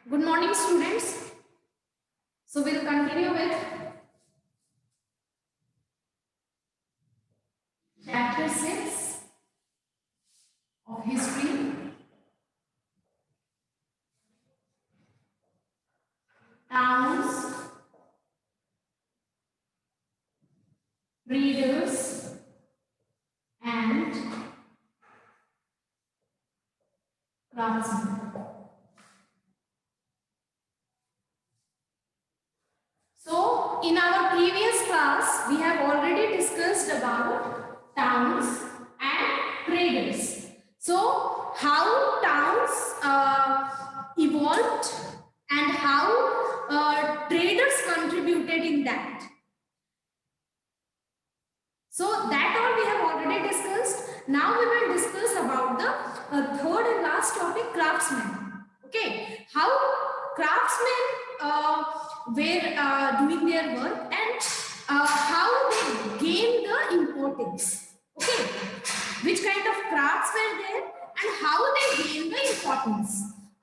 Good morning, students. So we'll continue with chapter 6 of history, towns, readers, and craftsmen. So in our previous class, we have already discussed about towns and traders. So how towns evolved and how traders contributed in that. So that all we have already discussed. Now we will discuss about the third and last topic, craftsmen. Okay, how craftsmen were doing their work and how they gained the importance. Okay, which kind of crafts were there and how they gained the importance.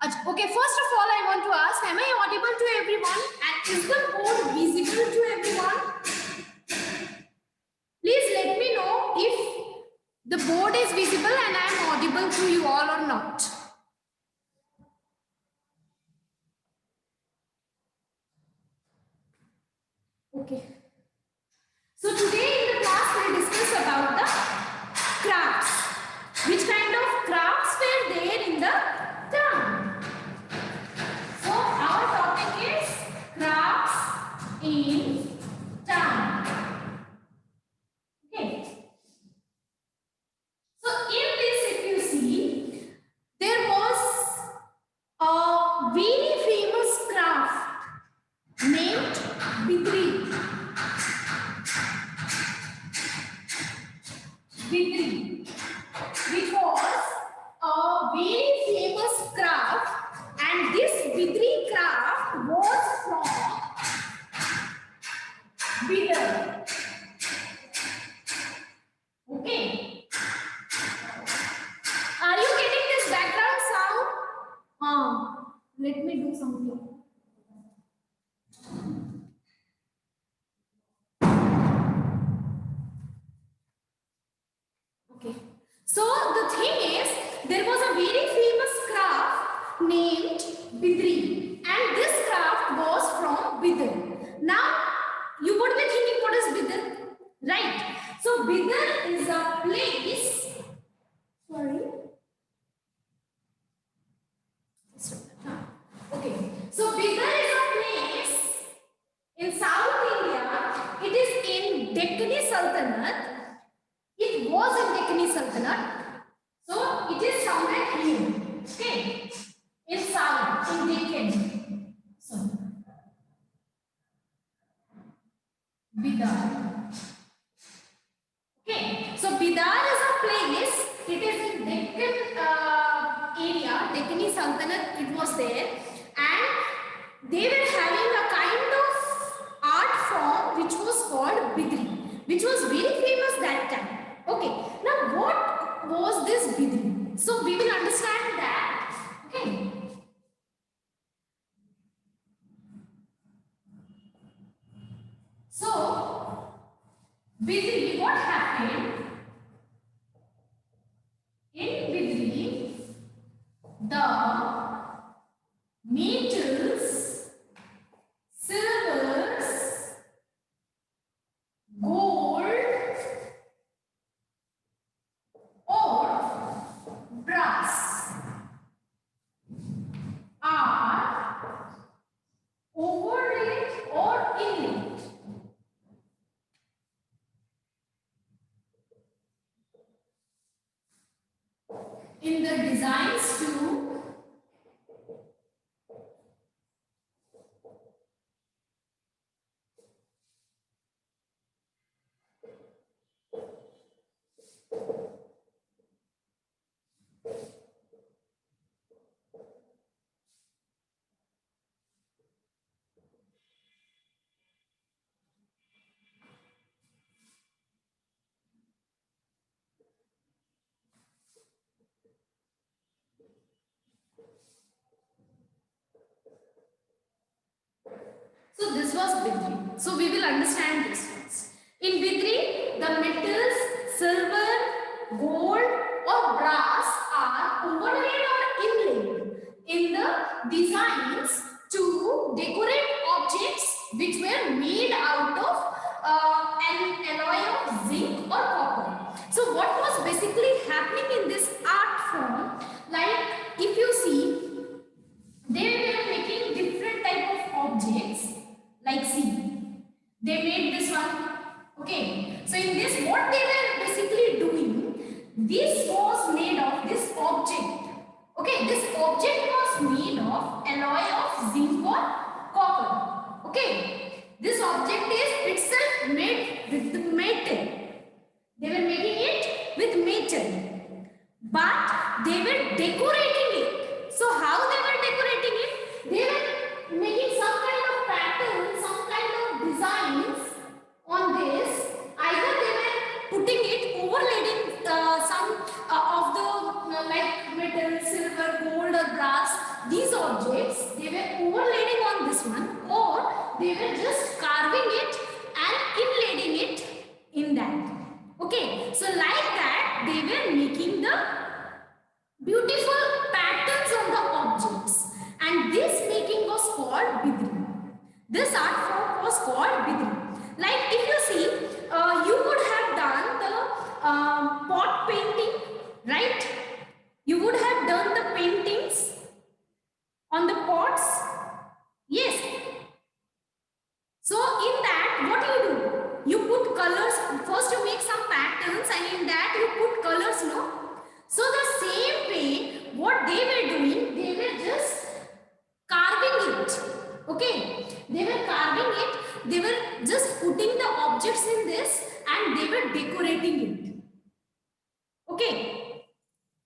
Okay, first of all, I want to ask, am I audible to everyone? And is the board visible to everyone? Please let me know if the board is visible and I am audible to you all or not. Okay. So today in the class we will discuss about the crafts. Which kind of crafts were there in the town? So our topic is crafts in town. Okay. So in this, if you see, there was a very famous craft named Bidri. Bidri, which was a very famous craft, and this Bidri craft was from Bidar. Okay. Are you getting this background sound? Let me do something. Okay. So the thing is, there was a very famous craft named Bidri, and this craft was from Bidar. Now, you would be thinking, what is Bidar? Right. So Bidar is a place. Sorry. Okay. So Bidar is a place in South India. It is in Deccani Sultanate. It was in Deccani Sultanate. So it is somewhere here. Okay. In South, in Deccan. So Bidar. Okay. So Bidar is a place. It is in Deccan area, Deccani Sultanate. It was there, and they were having a kind of art form which was called Bidri, which was very famous that time. Okay, now what was this Bidri? So we will understand that. Okay. So Bidri, what happened? In Bidri, the metals, silvers, gold, or brass are overlaid or inlaid. In the designs too, So this was Bidri. So we will understand this once. In Bidri, the metals, silver, gold or brass are overlaid or inlaid in the designs to decorate objects which were made out of an alloy of zinc or copper. So what was basically happening in this art form, like if you see, they were making different type of objects, like see, they made this one. Okay, so in this what they were basically doing, this was made of this object. Okay, this object was made of alloy of zinc or copper. Okay, this object is itself made with the metal. They were making it with metal, but they were decorating it. So how they were decorating it? They were making some kind of pattern, some kind of designs on this. Either they were putting it, overlaying some of the like metal, silver, gold or brass, these objects, they were overlaying on this one, or they were just carving it and inlaying it in that. Okay, so like that they were making the beautiful patterns on the objects, and this making was called bidri. This art form was called bidri. Like if you see, you would have done the pot painting, right? You would have done the paintings on the pots. Yes. So in that, what do? You put colors. First you make some patterns, and in that you put colors, no? So the same way, what they were doing, they were just carving it. Okay, they were carving it. They were just putting the objects in this, and they were decorating it. Okay,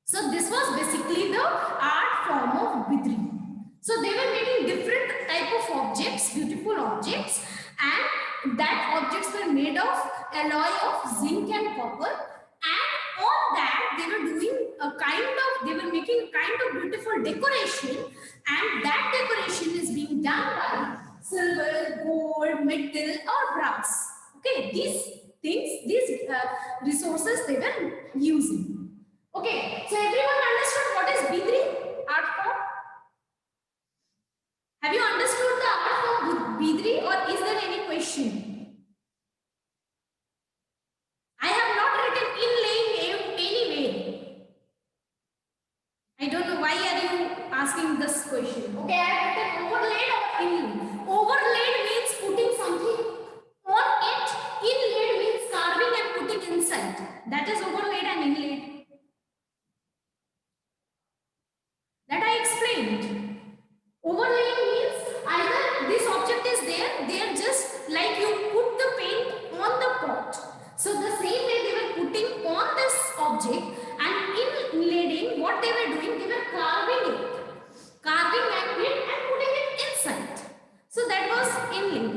so this was basically the art form of bidri. So they were making different type of objects, beautiful objects, and that objects were made of alloy of zinc and copper, and on that they were doing a kind of, they were making a kind of beautiful decoration, and that decoration is being done by silver, gold, metal or brass. Okay, these things, these resources they were using. Okay, so everyone understood what is bidri art form? Have you understood the art form bidri, or is there any question? I have not written inlaying anyway. I don't know why are you asking this question. Okay, I have written overlaid or inlaid. Overlaid means putting something on it. Inlaid means carving and putting inside. That is overlaid and inlaid. That I explained. Overlaying means either this object is there, they are just like you put the paint on the pot. So the same way they were putting on this object, and inlaying, what they were doing, they were carving it. Carving it and putting it inside. So that was inlaying.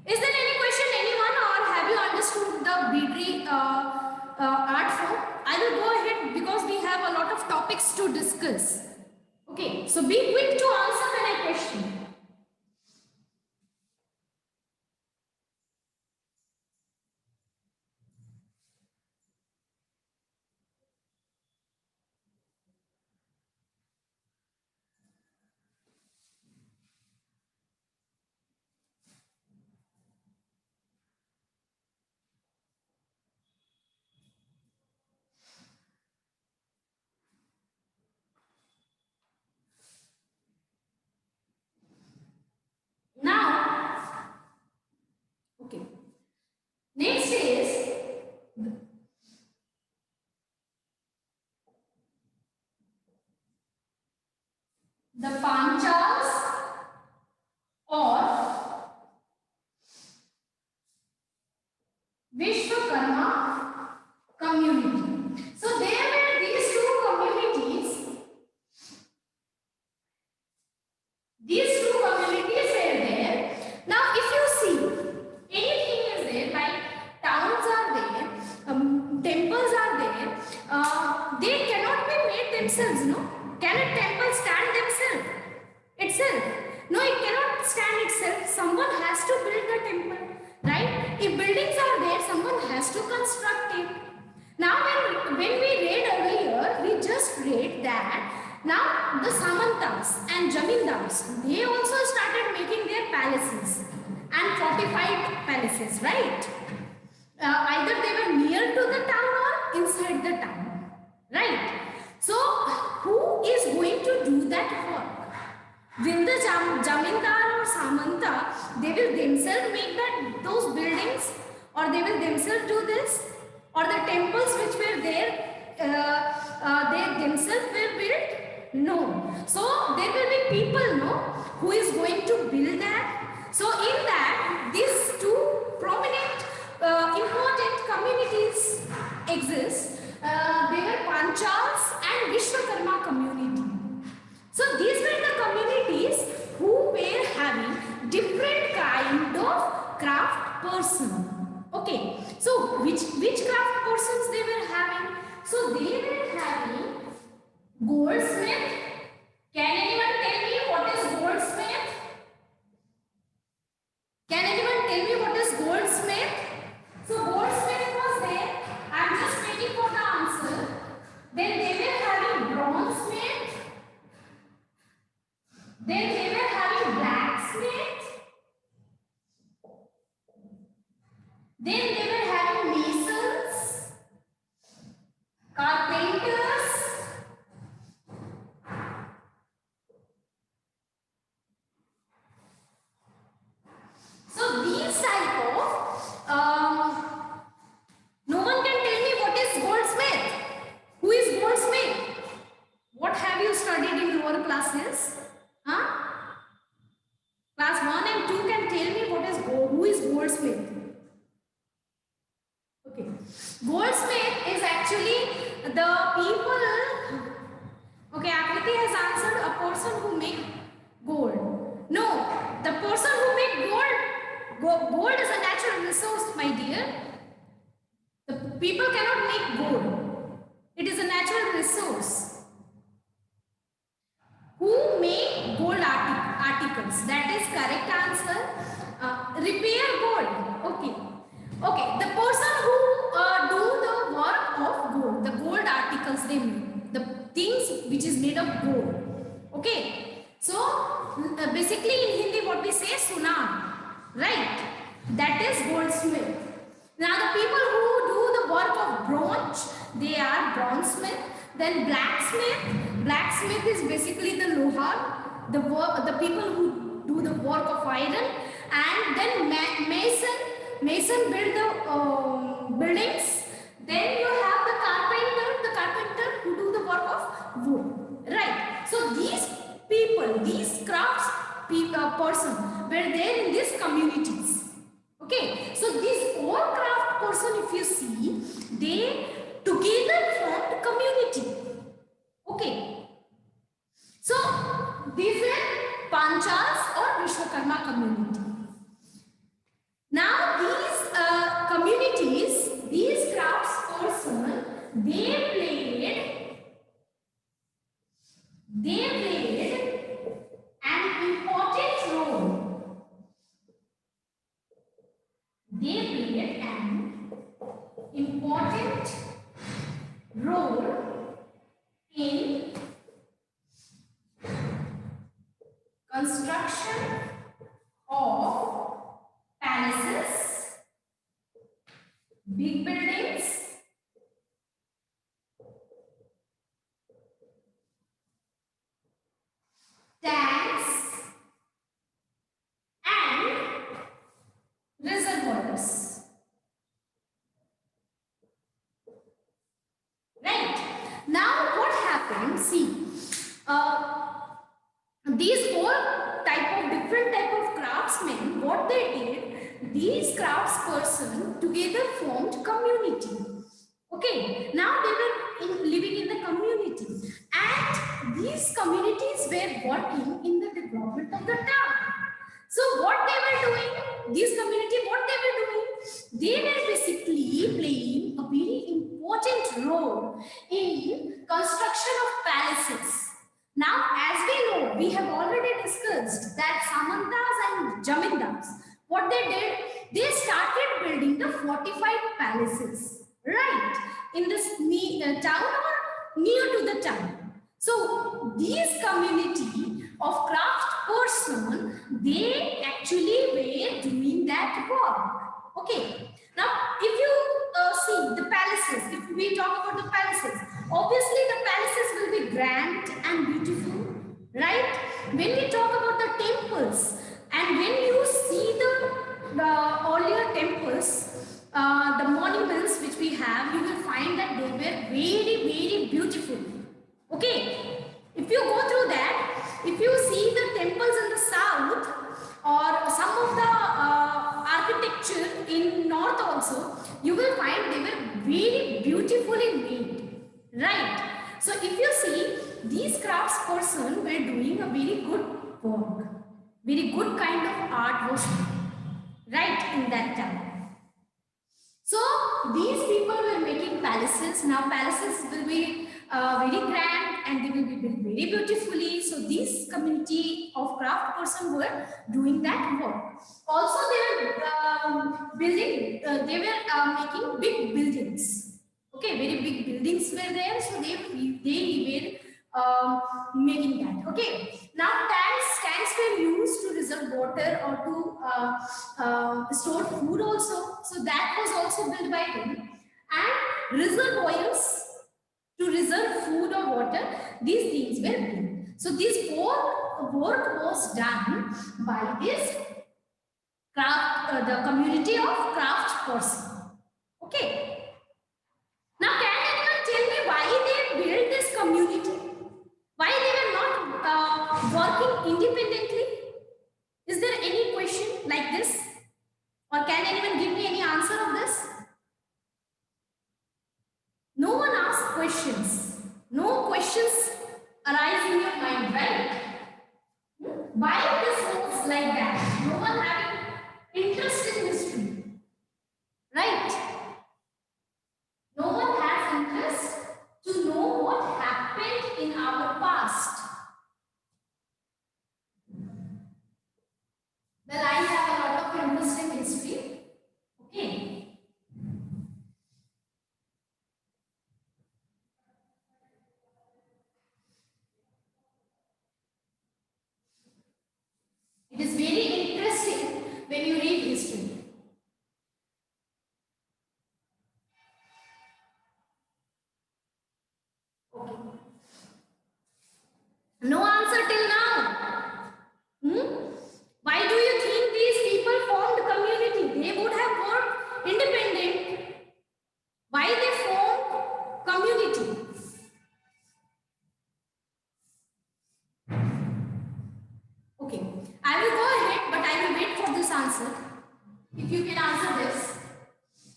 Is there any question, anyone, or have you understood the bidri art form? I will go ahead because we have a lot of topics to discuss. Okay, so be quick to answer when I question. Now, okay. Next is the Panchals or Vishwakarma community. So there were these two communities. These two communities were there. Now if you see, anything is there, like towns are there, temples are there, they cannot be made themselves, no? Can a temple stand themselves? Itself. No, it cannot stand itself. Someone has to build the temple, right? If buildings are there, someone has to construct it. Now, when we read earlier, we just read that now the Samantas and Jamindars, they also started making their palaces and fortified palaces, right? Either they were near to the town or inside the town, right? So, who is going to do that work? Will the Jamindar or Samanta, they will themselves make those buildings, or they will themselves do this, or the temples which were there, they themselves were built? No. So there will be people, no, who is going to build that. So in that, these two prominent, important communities exist. They were Panchals and Vishwakarma community. So these were the communities who were having different kind of craft person. Okay, so which craft persons they were having? So they were having goldsmith. Can anyone tell me what is goldsmith? Can anyone tell me what is goldsmith? So goldsmith was there. I'm just waiting for the answer. Then they were having bronzesmith. Then they were having blacksmith. Then they were having masons, carpenters. So these type of, no one can tell me what is goldsmith. Who is goldsmith? What have you studied in lower classes? Huh? Class 1 and 2 can tell me what is who is goldsmith. Okay. Goldsmith is actually the people. Okay, Akriti has answered a person who make gold. No, the person who make gold is a natural resource, my dear. The people cannot make gold. It is a natural resource. Who make gold articles? That is correct answer. Repair gold. Okay. Okay. The person who do the work of gold, the gold articles they make, the things which is made of gold. Okay. So basically in Hindi what we say sunan, right? That is goldsmith. Now the people who do the work of bronze, they are bronzesmith. Then blacksmith is basically the lohar, the people who do the work of iron. And then mason build the buildings. Then you have the carpenter who do the work of wood, right? So these people, these crafts person were there in these communities. Okay, so these four craft person, if you see, they together formed community. Okay, so these were Panchals or Vishwakarma community. Now these communities, these crafts person, they played an important role. They played an important role in construction of palaces, big buildings, tanks, and reservoirs. Right. Now what happened? See, these four different type of craftsmen, what they did, these craftsperson together formed community. Okay, now they were living in the community, and these communities were working in the development of the town. So what they were doing, these community, what they were doing, they were basically playing a very important role in construction of palaces. Now, as we know we have already discussed that Samantas and Jamindars, what they did, they started building the fortified palaces, right, in this town or near to the town. So these community of craft person, they actually were doing that work. Okay. Now, if you see the palaces, if we talk about the palaces, obviously the palaces will be grand and beautiful, right? When we talk about the temples, and when you see the earlier temples, the monuments which we have, you will find that they were very, very beautiful. Okay, if you go through that, if you see the temples in the south or some of the architecture in north also, you will find they were very beautifully made, right? So if you see, these craftsperson were doing a very good work, very good kind of art was right in that time. So these people were making palaces. Now palaces will be very grand and they will be built very beautifully. So these community of craft person were doing that work. Also they were building, they were making big buildings. Okay, very big buildings were there. So they were making that. Okay, now tanks were used to reserve water or to store food also. So that was also built by them. And reservoirs to reserve food or water, these things were built. So this whole work was done by this the community of craft person. Okay. Now can anyone tell me why they built this community? Why they were not working independently? Is there any question like this? Or can anyone give me any answer of this? No one asks questions. No questions arise in your mind, right? Why this was like that? No one having interest in history, right? No one has interest to know what happened in our past. Well, I have a lot of interest in history. Okay. It is very interesting when you read history. Okay. No answer till now. Why do you think these people formed community? They would have worked independent. Why they formed community? Okay, I will go ahead, but I will wait for this answer. If you can answer this.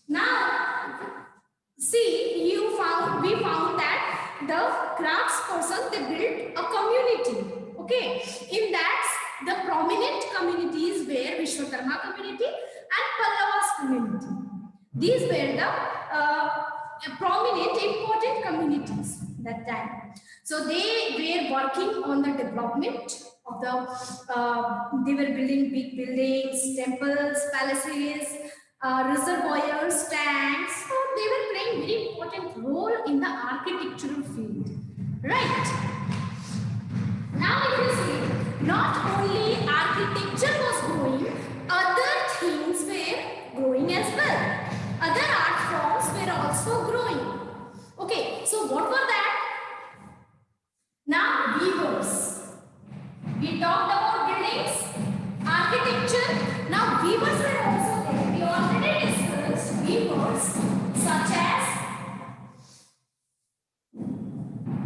Now, see, we found that the crafts person, they built a community. Okay, in that the prominent communities were Vishwakarma community and Pallavas community. These were the prominent, important communities that time. So they were working on the development of the, they were building big buildings, temples, palaces, reservoirs, tanks. So they were playing very important role in the architectural field, right? Now if you see, not only architecture was growing, other things were growing as well. Other art forms were also growing. Okay, so what were that? Now weavers. We talked about buildings, architecture. Now weavers were also there. We already discussed weavers such as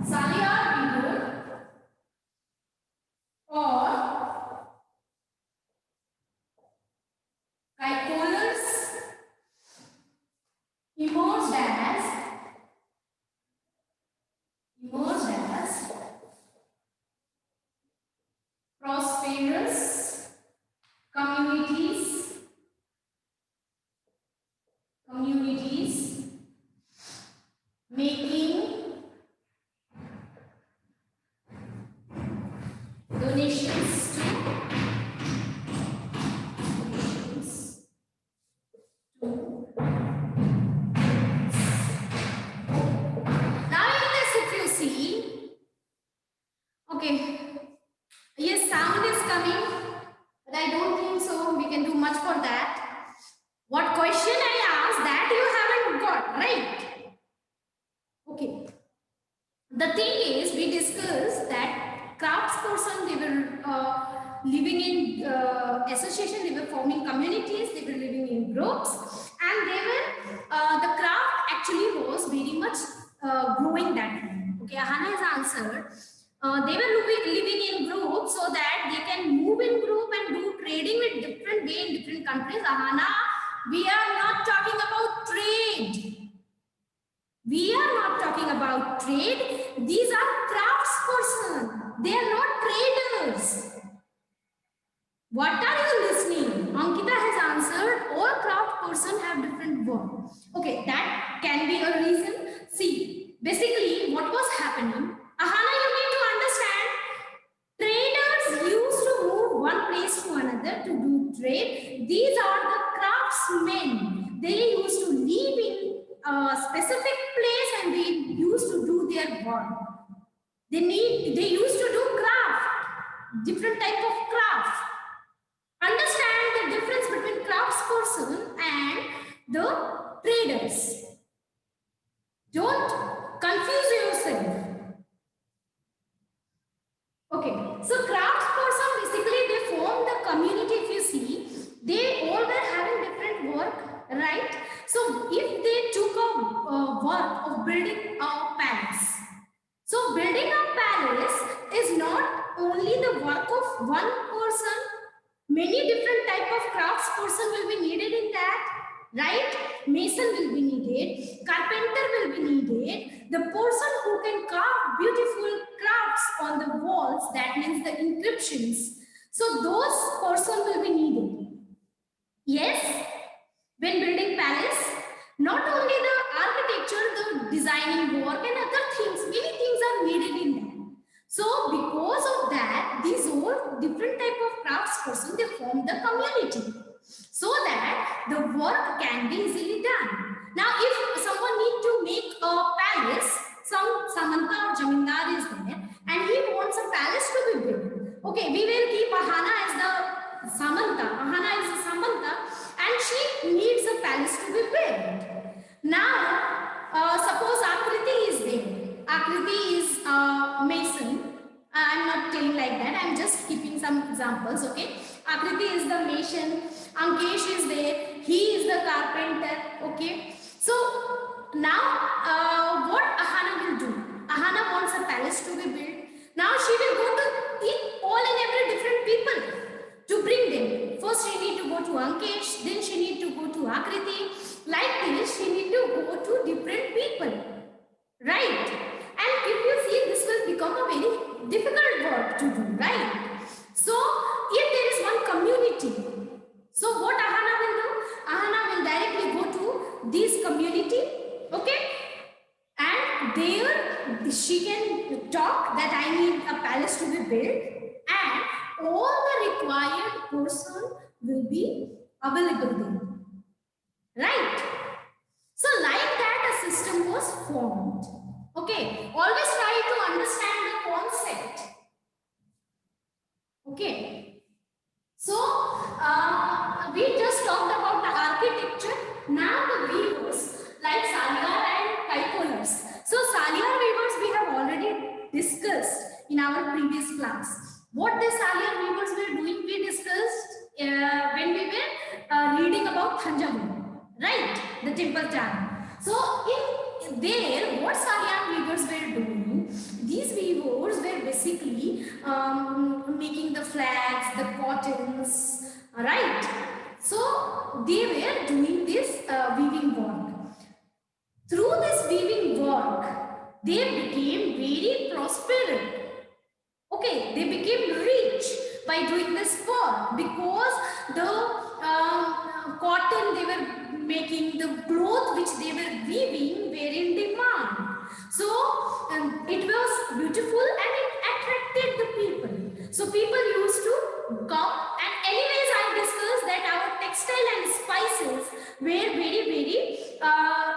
Saliyar weaver or Kaikolers emerged as prosperous communities making the Okay. Yes, sound is coming, but I don't think so. We can do much for that. What question I asked that you haven't got, right? Okay. The thing is, we discussed that craftsperson, they were living in association, they were forming communities, they were living in groups, and they were, the craft actually was very much growing that time. Okay, Ahana has answered. They were living in groups so that they can move in group and do trading with different way in different countries. Ahana, we are not talking about trade. We are not talking about trade. These are craftsperson. They are not traders. What are you listening? Ankita has answered, all craft person have different work. Okay, that can be a reason. See, basically what was happening, Ahana, you need to understand, traders used to move one place to another to do trade. These are the craftsmen. They used to live in a specific place and they used to do their work. They used to do craft, different type of craft. Understand the difference between craftsperson and the traders. Don't confuse yourself. Okay, so craftsperson basically they form the community. If you see, they all were having different work, right? So if they took a work of building a palace, so building a palace is not only the work of one person. Many different type of craftsperson will be needed in that, right? Mason will be needed, carpenter will be needed, the person who can carve beautiful crafts on the walls, that means the inscriptions. So those person will be needed. Yes, when building palace, not only the architecture, the designing work and other things, many things are needed in that. So because of that, these all different type of craftsperson, they form the community so that the work can be easily done. Now, if someone need to make a palace, some Samanta or Jamindar is there, and he wants a palace to be built. Okay, we will keep Ahana as the Samanta. Ahana is the Samanta, and she needs a palace to be built. Now, suppose Akriti is there. Akriti is mason. I'm not telling like that. I'm just keeping some examples. Okay. Akriti is the mason. Ankesh is there. He is the carpenter. Okay. So now, what Ahana will do? Ahana wants a palace to be built. Now she will go to all and every different people to bring them. First she need to go to Ankesh, then she need to go to Akriti. Like this, she need to go to different people. Right? And if you see, this will become a very difficult work to do, right? So, if there is one community, so what Ahana will do? Ahana will directly go to this community, okay? And there she can talk that I need a palace to be built, and all the required person will be available there, right? So like that a system was formed. Okay, always try to understand the concept. Okay, so we just talked about the architecture. Now the weavers like Saliyar and Kaikolars. So Saliyar weavers we have already discussed in our previous class. What the Saliyar weavers were doing we discussed when we were reading about Thanjavur, right? The temple town. So in there, what Saliyar weavers were doing, these weavers were basically making the flags, the cottons, right? So they were doing this weaving work. Through this weaving work, they became very prosperous. Okay, they became rich by doing this work because the cotton they were making, the cloth which they were weaving were in demand. So it was beautiful and it attracted the people. So people used to come, and anyways I discussed that our textile and spices were very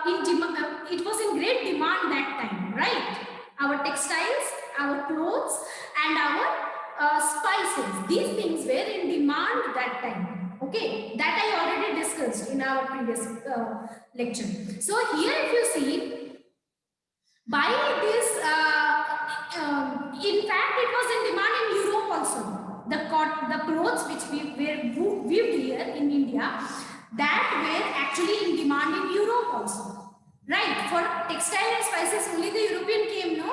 in demand. It was in great demand that time, right? Our textiles, our clothes and that time. Okay, that I already discussed in our previous lecture. So here if you see, by this, in fact, it was in demand in Europe also. The clothes which we were weaved here in India, that were actually in demand in Europe also. Right? For textile and spices, only the European came, no?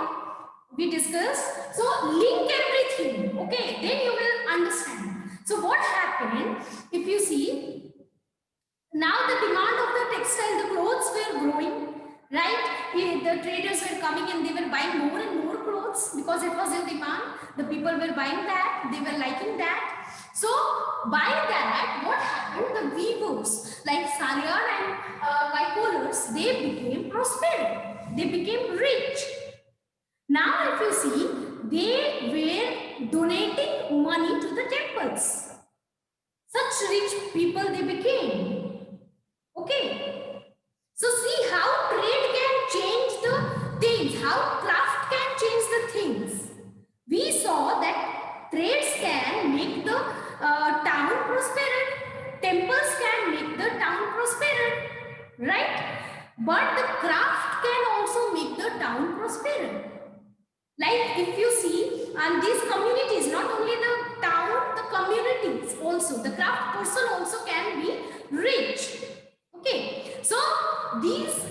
We discussed. So link everything. Okay, then you will understand. So what happened? If you see, now the demand of the textile, the clothes were growing, right? The traders were coming and they were buying more and more clothes because it was in demand. The people were buying that, they were liking that. So by that, what happened? The weavers like Salyan and bipollars, they became prosperous. They became rich. Now if you see, they were donating money to the temples. Such rich people they became. Okay. So see how trade can change the things, how craft can change the things. We saw that trades can make the town prosperous. Temples can make the town prosperous. Right? But the craft can also make the town prosperous. Like if you see, and these communities, not only the town, the communities also, the craft person also can be rich. Okay, so these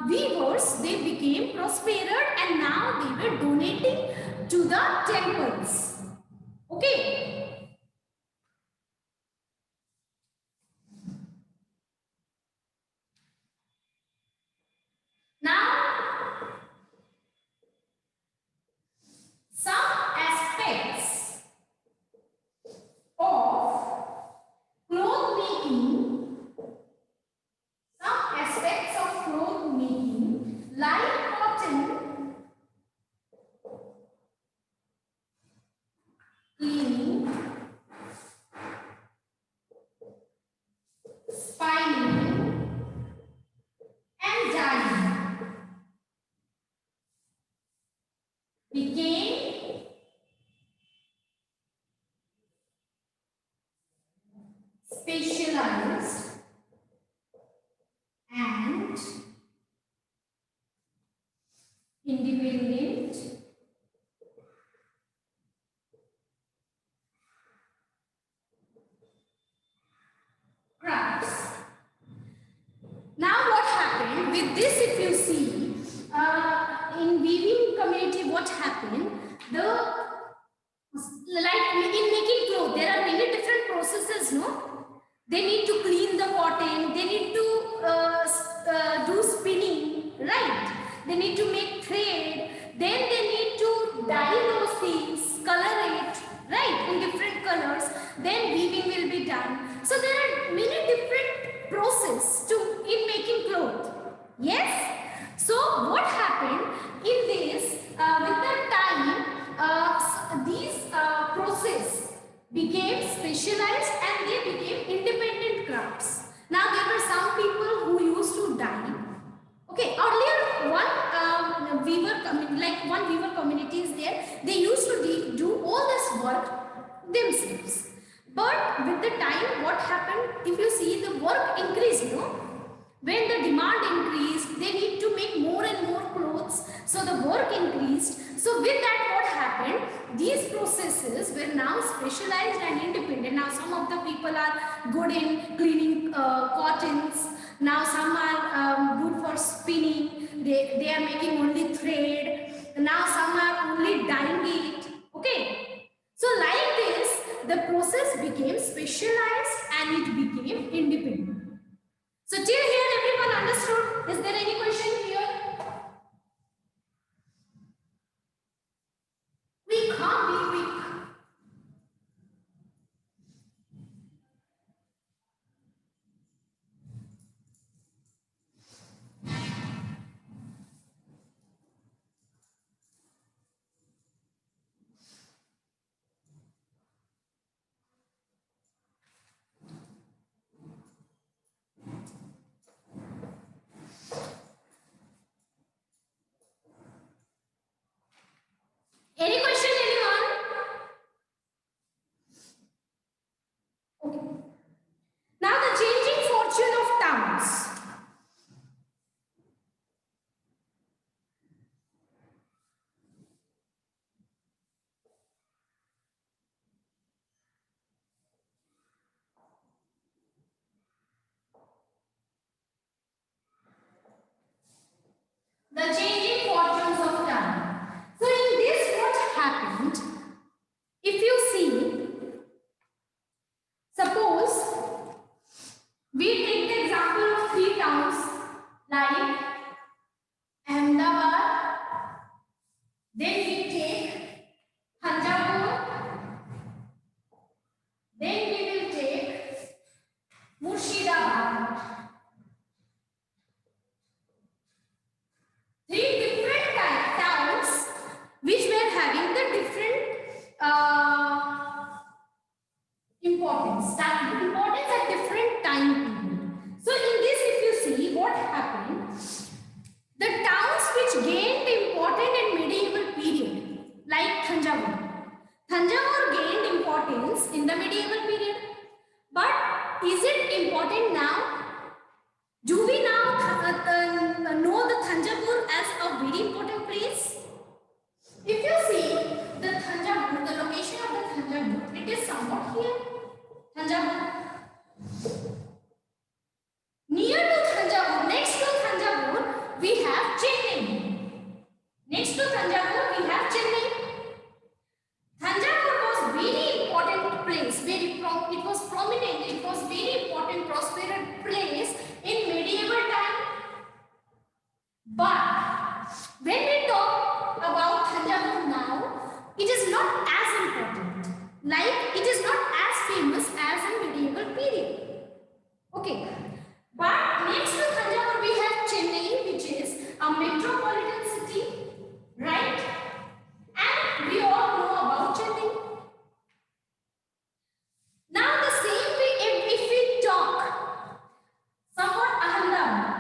weavers, they became prospered and now they were donating to the temples. Okay. Now, some aspects of cloth making, some aspects of cloth making like cotton, cleaning, spinning and dyeing became specialized and independent crafts. Now what happened with this, if you see, in weaving community, what happened, the like in making clothes, there are many different processes, no? They need to clean the cotton, they need to do spinning, right? They need to make thread, then they need to dye those things, color it, right, in different colors, then weaving will be done. So there are many different process to in making cloth. Yes? So what happened in this, with the time, these process became specialized and they became independent crafts. Now there were some people who used to dye. Okay, earlier one weaver community is there. They used to do all this work themselves. But with the time, what happened? If you see, the work increased, no? When the demand increased, they need to make more and more clothes. So the work increased. So with that, what happened? These processes were now specialized and independent. Now some of the people are good in cleaning cottons. Now some are good for spinning. They are making only thread. Now some are only dyeing it. Okay. So like this, the process became specialized and it became independent. So till here everyone understood? Is there any question here? We can't be quick. take Thanjavur, then we will take Murshidabad. Three different towns which were having the different importance at different time period. So in this, if you see what happened, the towns which gained importance in medieval period, like Thanjavur. Thanjavur gained importance in the medieval period. But is it important now? Do we now know the Thanjavur as a very important place? If you see the Thanjavur, the location of the Thanjavur, it is somewhat here. Thanjavur. Near to Thanjavur, next to Thanjavur, we have Chennai. Next to Thanjavur, we have Chennai. Thanjavur was very important place, it was prominent, it was very important, prosperous place in medieval time. But when we talk about Thanjavur now, it is not as important, like it is not as famous as in medieval period. Okay, but next to Thanjavur we have Chennai, which is a metropolitan city, right? And we all know about Chennai. Now the same way, if we talk somewhat Ahmedabad.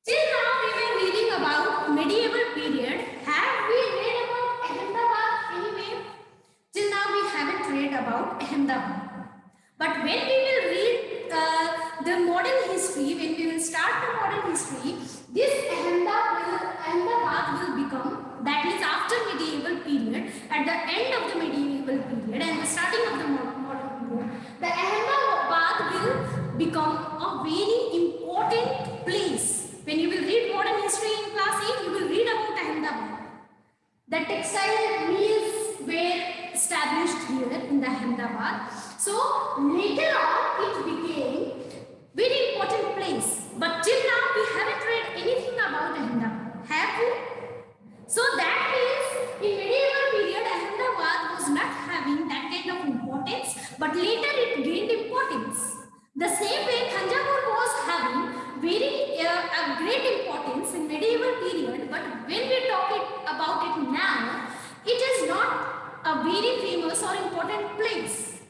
Till now we were reading about medieval period. Have we read about Ahmedabad anywhere? Till now we haven't read about Ahmedabad. But when we will read the modern history, when we will start the modern history, this Ahmedabad will become, that is after medieval period, at the end of the medieval period and the starting of the modern period, the Ahmedabad will become a very important place. When you will read modern history in class 8, you will read about Ahmedabad. The textile mills were established here in the Ahmedabad. So later on it became very important place. But till now we haven't read anything about Ahmedabad. Have we? So that means in medieval period Ahmedabad was not having that kind of importance, but later it gained importance. The same way Thanjavur was having very a great importance in medieval period, but when we talk about it now, it is not a very famous or important place,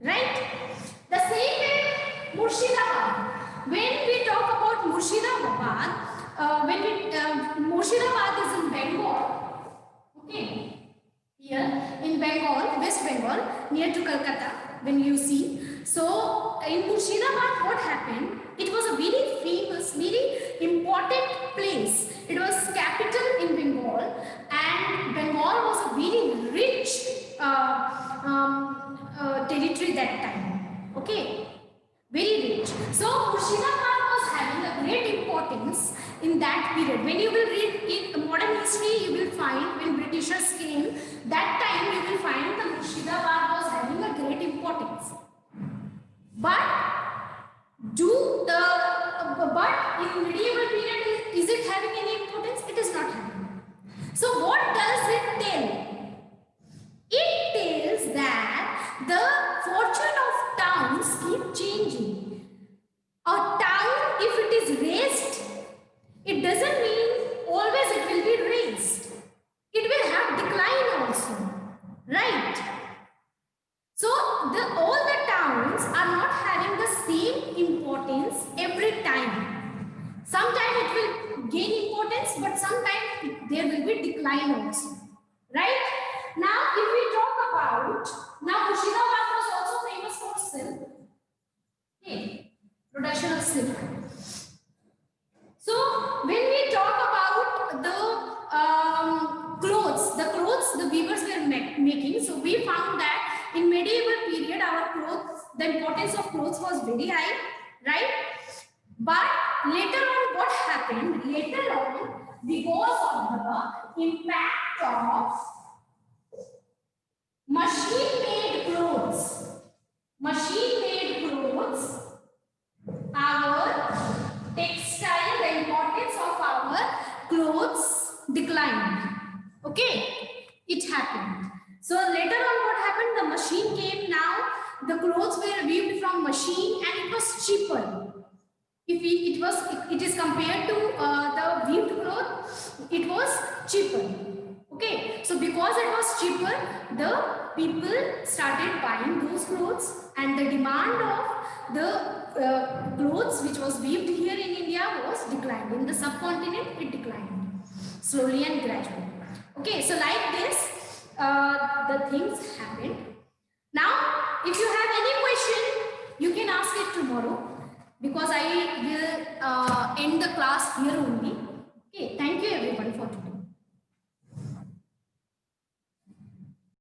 right? The same way Murshidabad. When we talk about Murshidabad, Murshidabad is in Bengal, okay, here in Bengal, West Bengal, near to Calcutta, when you see. So in Murshidabad, what happened? It was a very famous, very important place. It was capital in Bengal, and Bengal was a very rich territory that time. Okay, very rich. So Murshidabad was having a great importance in that period. When you will read in modern history, you will find when Britishers came, that time you will find that Murshidabad was having a great importance. But in medieval period, is it having any importance? It is not having. So what does it tell? It tells that the fortune of towns keep changing. A town, if it is raised, it doesn't mean always it will be raised. It will have decline also, right? So all the towns are not having the same importance every time. Sometimes it will gain importance, but sometimes there will be decline also, right? Now if we talk about, now Murshidabad was also famous for silk, okay, production of silk. So when we talk about the clothes the weavers were making, so we found that in medieval period our clothes, the importance of clothes was very high, right? But later on what happened? Later on, because of the impact of machine-made clothes, our textile, the importance of declined. Okay, it happened. So later on, what happened? The machine came. Now the clothes were weaved from machine, and it was cheaper. If it is compared to the weaved cloth, it was cheaper. Okay, so because it was cheaper, the people started buying those clothes, and the demand of the clothes which was weaved here in India was declined. In the subcontinent, it declined slowly and gradually. Okay, so like this, the things happened. Now, if you have any question, you can ask it tomorrow, because I will end the class here only. Okay, thank you everybody for today.